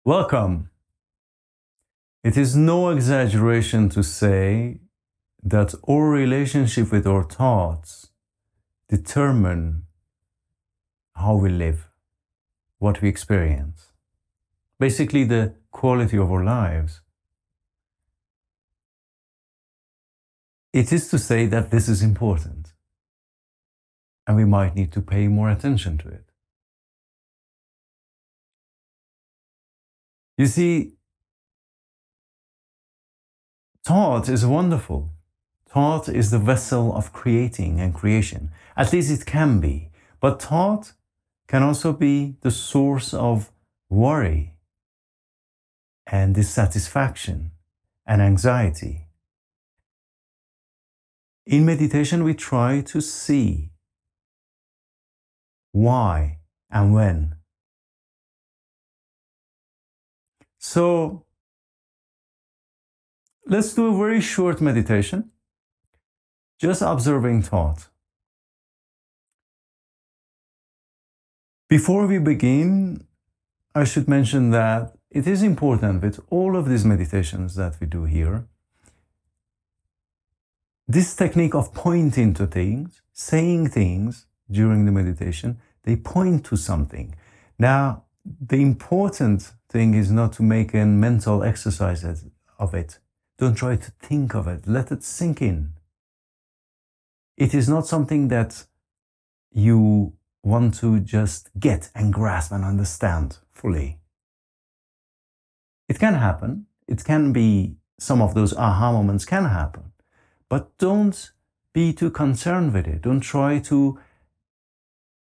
Welcome. It is no exaggeration to say that our relationship with our thoughts determine how we live, what we experience, basically the quality of our lives. It is to say that this is important, and we might need to pay more attention to it. You see, thought is wonderful. Thought is the vessel of creating and creation. At least it can be. But thought can also be the source of worry and dissatisfaction and anxiety. In meditation, we try to see why and when. So let's do a very short meditation, just observing thought. Before we begin, I should mention that it is important with all of these meditations that we do here, this technique of pointing to things, saying things during the meditation, they point to something. Now, the important thing is not to make a mental exercise of it. Don't try to think of it. Let it sink in. It is not something that you want to just get and grasp and understand fully. It can happen. It can be, some of those aha moments can happen. But don't be too concerned with it. Don't try to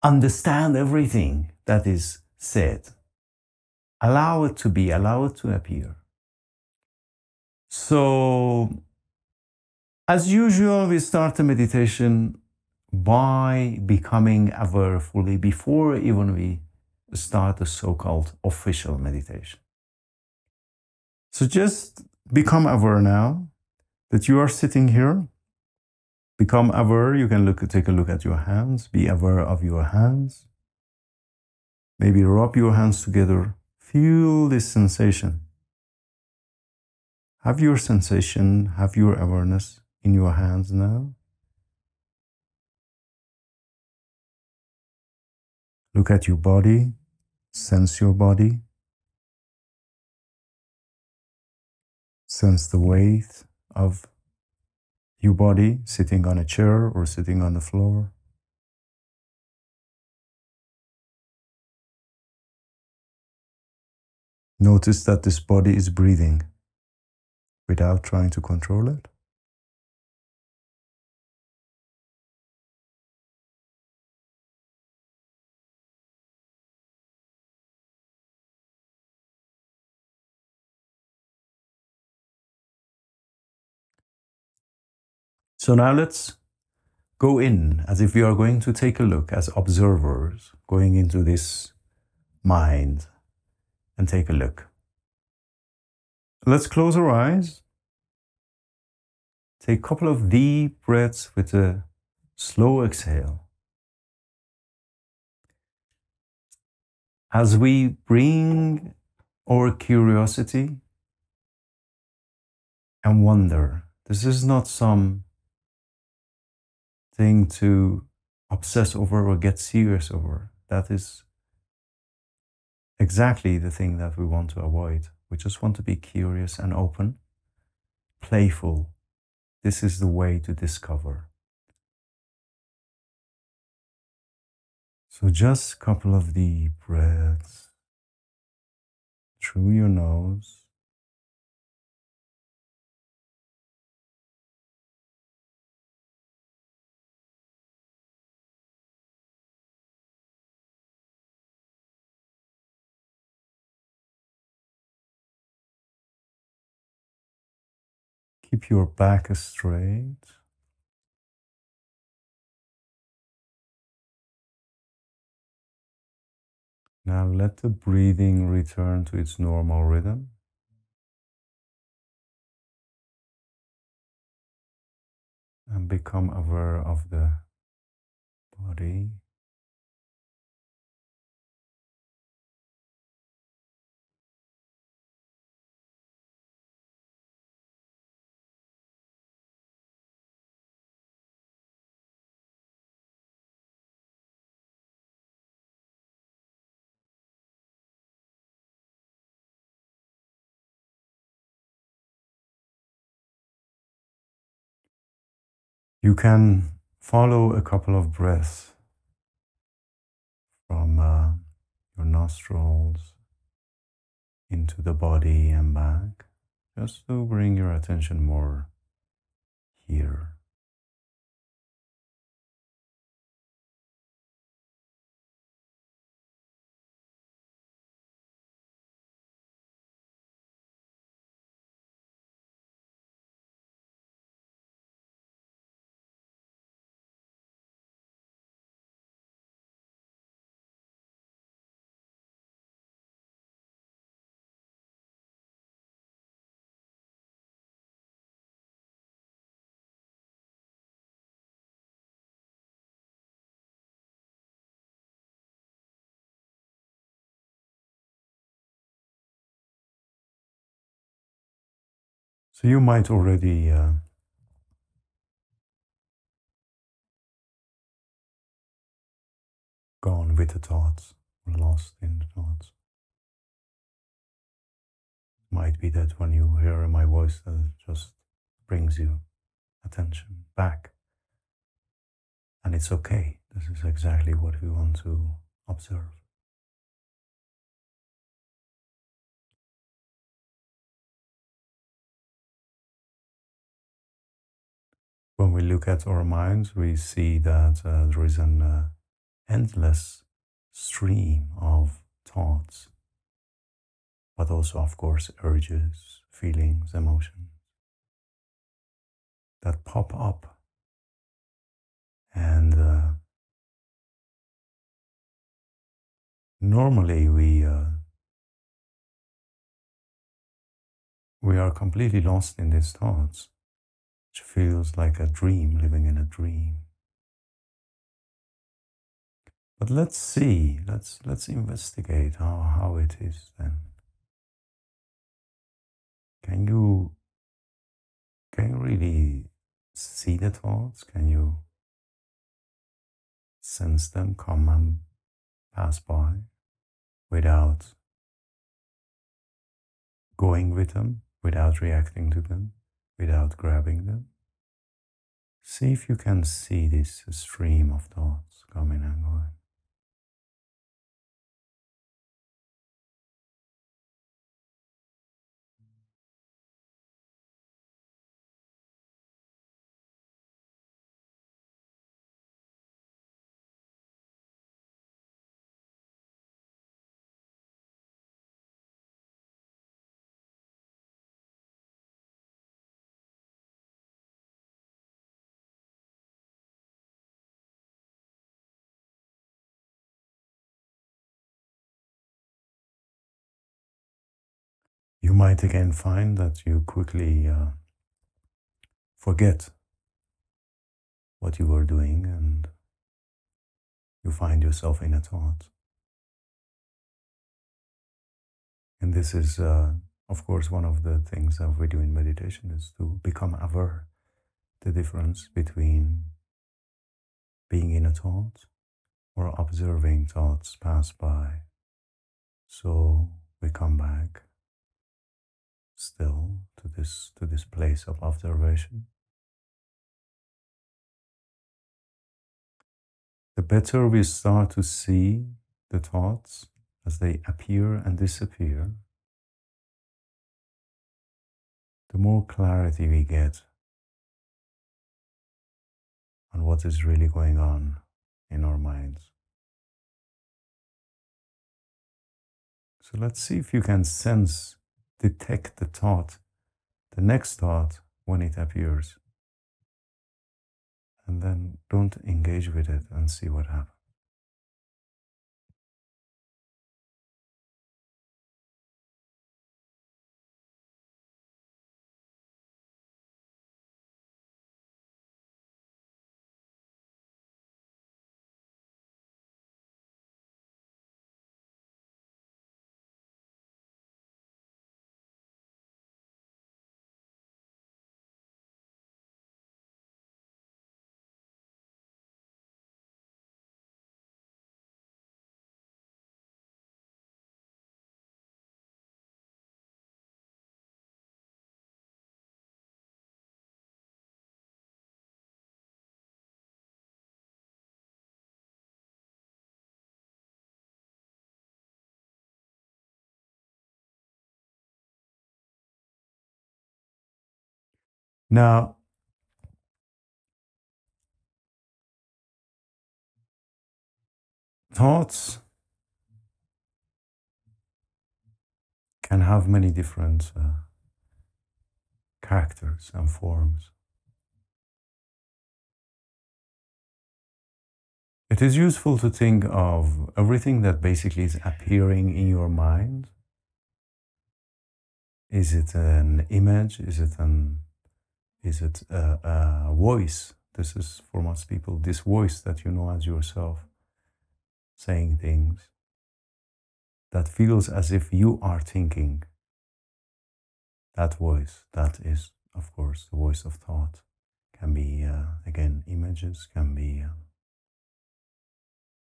understand everything that is said. Allow it to be, allow it to appear. So, as usual, we start the meditation by becoming aware fully before even we start the so-called official meditation. So just become aware now that you are sitting here. Become aware. You can take a look at your hands. Be aware of your hands. Maybe rub your hands together. Feel this sensation. Have your sensation, have your awareness in your hands now. Look at your body. Sense your body. Sense the weight of your body sitting on a chair or sitting on the floor. Notice that this body is breathing without trying to control it. So now let's go in as if we are going to take a look as observers, going into this mind and take a look. Let's close our eyes. Take a couple of deep breaths with a slow exhale. As we bring our curiosity and wonder, this is not some thing to obsess over or get serious over. That is exactly the thing that we want to avoid. We just want to be curious and open, playful. This is the way to discover. So just a couple of deep breaths through your nose. Keep your back straight. Now let the breathing return to its normal rhythm. And become aware of the body. You can follow a couple of breaths from your nostrils into the body and back, just to bring your attention more here. So you might already gone with the thoughts, lost in the thoughts. Might be that when you hear my voice, that it just brings you attention back. And it's okay. This is exactly what we want to observe. When we look at our minds, we see that there is an endless stream of thoughts, but also, of course, urges, feelings, emotions that pop up. And normally we are completely lost in these thoughts, which feels like a dream, living in a dream. But let's see, let's investigate how it is then. Can you can you really see the thoughts? Can you sense them come and pass by without going with them, without reacting to them, without grabbing them? See if you can see this stream of thoughts coming and going. You might again find that you quickly forget what you were doing and you find yourself in a thought. And this is, of course, one of the things that we do in meditation is to become aware the difference between being in a thought or observing thoughts pass by. So we come back still to this place of observation. The better we start to see the thoughts as they appear and disappear, the more clarity we get on what is really going on in our minds. So let's see if you can sense, detect the thought, the next thought when it appears. And then don't engage with it and see what happens. Now, thoughts can have many different characters and forms. It is useful to think of everything that basically is appearing in your mind. Is it an image? Is it a voice? This is for most people, this voice that you know as yourself, saying things that feels as if you are thinking. That voice, that is, of course, the voice of thought. Can be, again, images, can be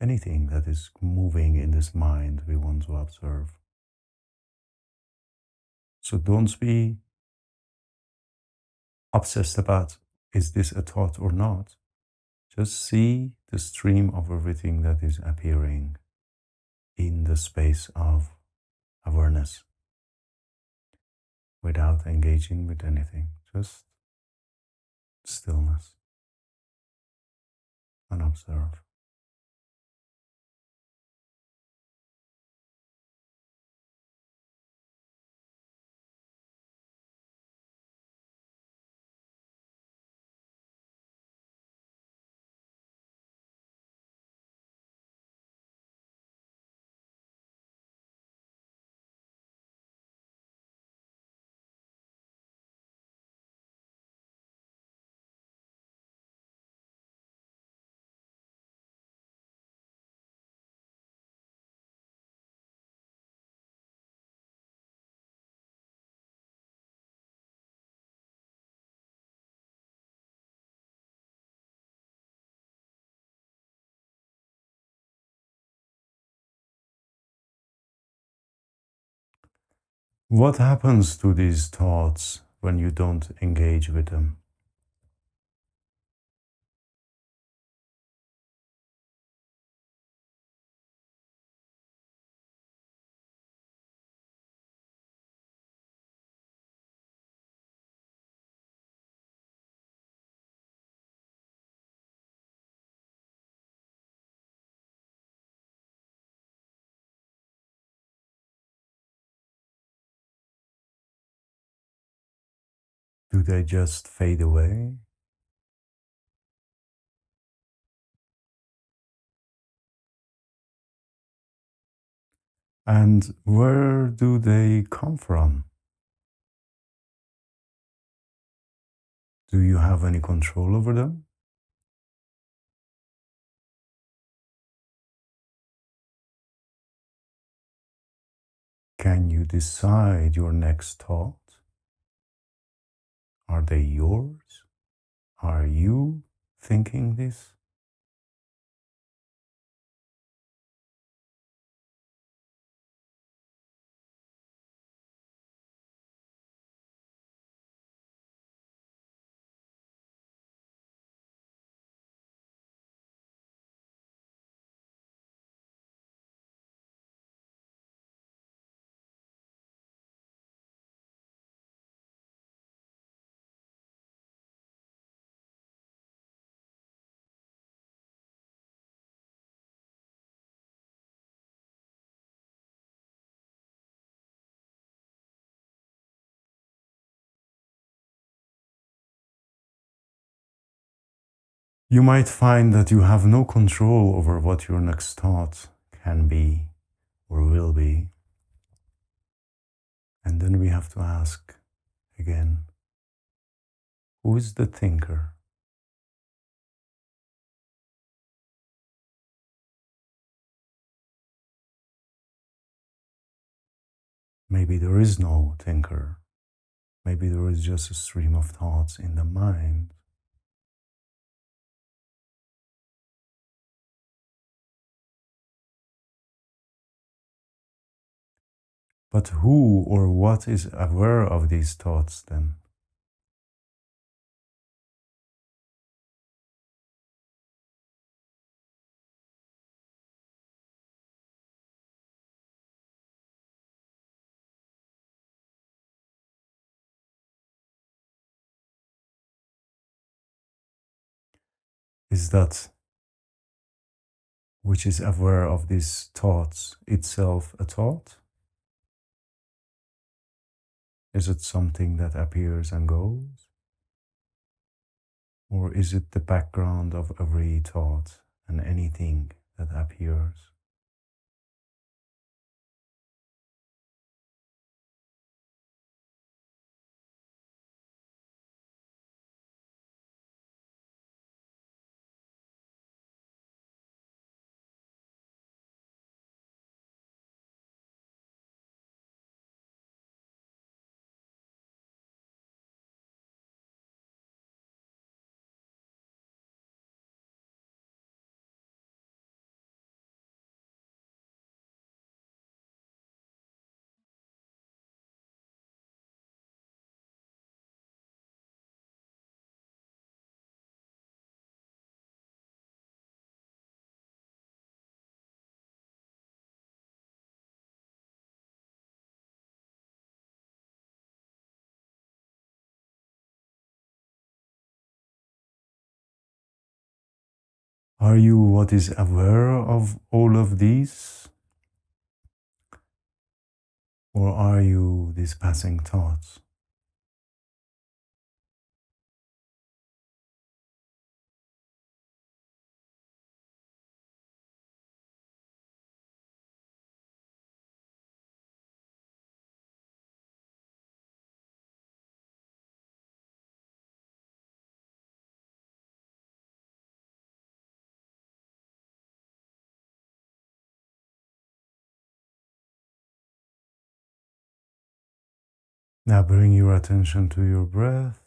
anything that is moving in this mind we want to observe. So don't be obsessed about, is this a thought or not? Just see the stream of everything that is appearing in the space of awareness without engaging with anything, just stillness and observe. What happens to these thoughts when you don't engage with them? Do they just fade away? And where do they come from? Do you have any control over them? Can you decide your next thought? Are they yours? Are you thinking this? You might find that you have no control over what your next thought can be or will be. And then we have to ask again, who is the thinker? Maybe there is no thinker. Maybe there is just a stream of thoughts in the mind. But who or what is aware of these thoughts then? Is that which is aware of these thoughts itself a thought? Is it something that appears and goes? Or is it the background of every thought and anything that appears? Are you what is aware of all of these? Or are you these passing thoughts? Now bring your attention to your breath.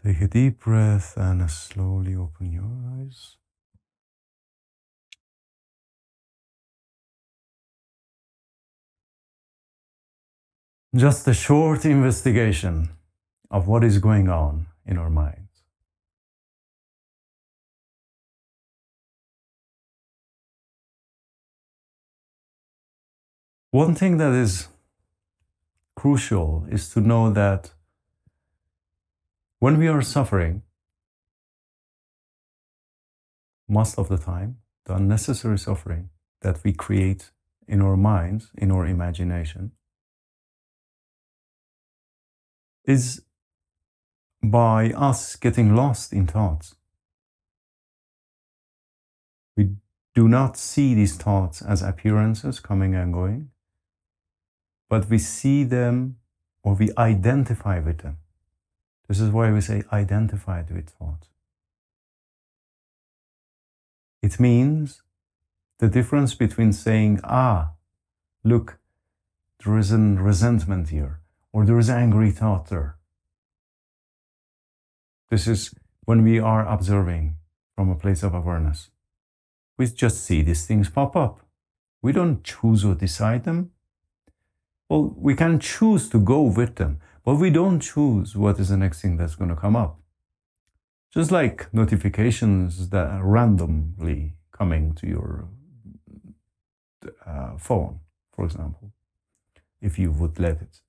Take a deep breath and slowly open your eyes. Just a short investigation of what is going on in our minds. One thing that is crucial is to know that when we are suffering, most of the time, the unnecessary suffering that we create in our minds, in our imagination, is by us getting lost in thoughts. We do not see these thoughts as appearances coming and going, but we see them or we identify with them. This is why we say identified with thought. It means the difference between saying, look, there is a resentment here, or there is an angry thought there. This is when we are observing from a place of awareness. We just see these things pop up. We don't choose or decide them. Well, we can choose to go with them, but we don't choose what is the next thing that's going to come up. Just like notifications that are randomly coming to your phone, for example, if you would let it.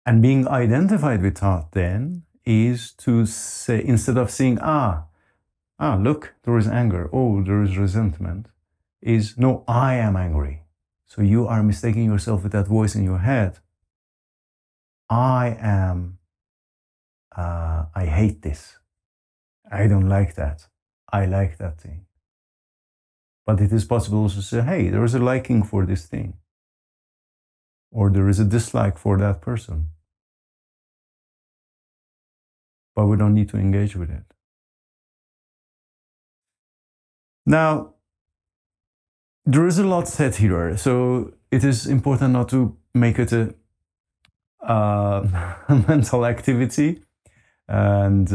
And being identified with thought then is to say, instead of saying, look, there is anger, oh, there is resentment, is, no, I am angry. So you are mistaking yourself with that voice in your head. I hate this. I don't like that. I like that thing. But it is possible also to say, hey, there is a liking for this thing. Or there is a dislike for that person. But we don't need to engage with it. Now, there is a lot said here, so it is important not to make it a mental activity. And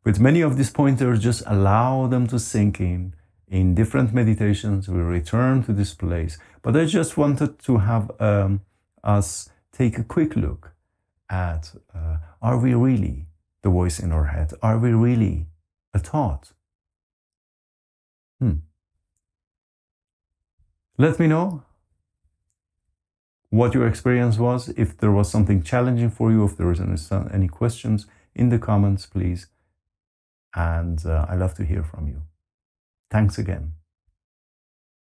with many of these pointers, just allow them to sink in. In different meditations, we return to this place. But I just wanted to have us take a quick look at, are we really the voice in our head? Are we really a thought? Let me know what your experience was. If there was something challenging for you, if there was any questions, in the comments, please. And I love to hear from you. Thanks again.